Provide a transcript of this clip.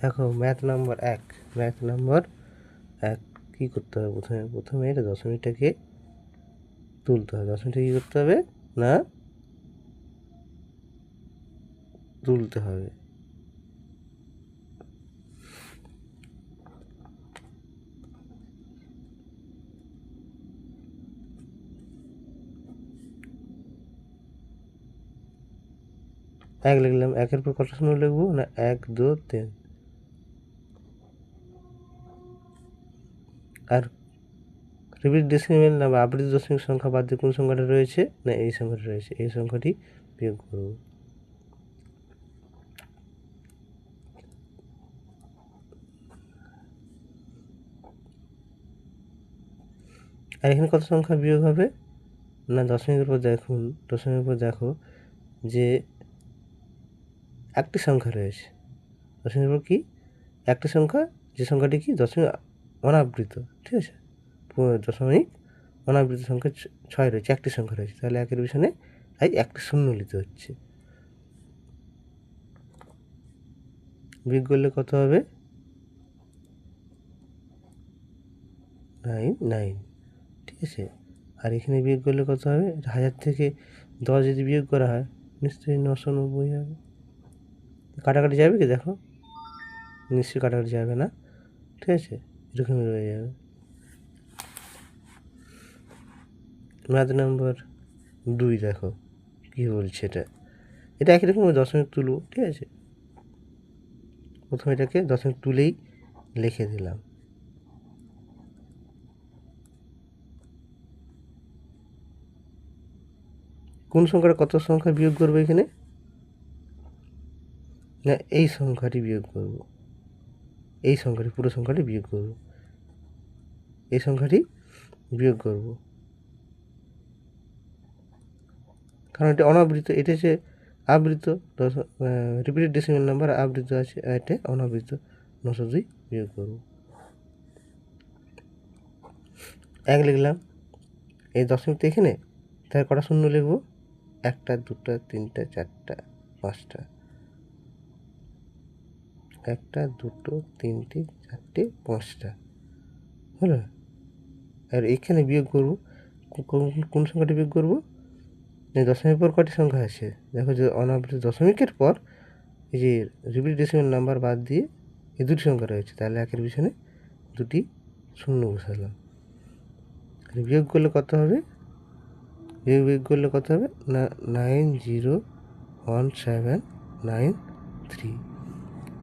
দেখো ম্যাথ নম্বর 1 কী করতে হবে? প্রথমে এটা দশমিকটাকে তুলতে হবে। দশমিকটা কী করতে হবে না তুলতে হবে। এক লিখলাম, একের পর কত শূন্য লিখবো না 1 2 3। আর রিপিট ডেসিমেল না বা আবৃত দশমিক সংখ্যা বাদ দিয়ে কোন সংখ্যাটা রয়েছে না এই সংখ্যাটা রয়েছে, এই সংখ্যাটি বিয়োগ করব। আর এখানে কত সংখ্যা বিয়োগ হবে না দশমিকের উপর দেখো যে একটি সংখ্যা রয়েছে। দশমিকের উপর কি একটি সংখ্যা, যে সংখ্যাটি কি দশমিক অনাবৃত, ঠিক আছে? দশমিক অনাবৃত সংখ্যা 6 রয়েছে, একটি সংখ্যা রয়েছে, তাহলে একের পিছনে তাই একটা শূন্য নিতে হচ্ছে। বিয়োগ করলে কত হবে 9, ঠিক আছে? আর এখানে বিয়োগ করলে কত হবে? 1000 থেকে 10 যদি বিয়োগ করা হয় নিশ্চয়ই 990 হবে। কাটাকাটি যাবে কি দেখো? নিশ্চয়ই কাটাকাটি যাবে না, ঠিক আছে? এরকমই রয়ে যাবে। ম্যাথ নম্বর 2 দেখো কী বলছে। এটা একই রকম দশমিক তুলব, ঠিক আছে? প্রথমে এটাকে দশমিক তুলেই লিখে দিলাম। কোন সংখ্যাটা কত সংখ্যা বিয়োগ করবো এখানে না এই সংখ্যাটি বিয়োগ করব, এই সংখ্যাটি পুরো সংখ্যাটি বিয়োগ করব, এই সংখ্যাটি বিয়োগ করব, কারণ এটা অনাবৃত, এটা হচ্ছে আবৃত। রিপিটেড ডেসিমেল নাম্বার আবৃত আছে, এটা অনাবৃত। 902 বিয়োগ করব। 1 লিখলাম, এই দশমিকটা এখানে, তার কটা শূন্য লিখবো? 1 2 3 4 5টা, 1 2 3 4 5টা হলো। আর এখানে বিয়োগ করব, কোন সংখ্যাটি বিয়োগ করব? এই দশমিকের পর কটি সংখ্যা আছে দেখো, যে অনাবৃত দশমিকের পর এই যে রিপিট ডেসিমেল নাম্বার বাদ দিয়ে এই দুটি সংখ্যা রয়েছে, তাহলে একের পিছনে দুটি শূন্য বসালাম। আর বিয়োগ করলে কত হবে? বিয়োগ করলে কত হবে না 90179 3।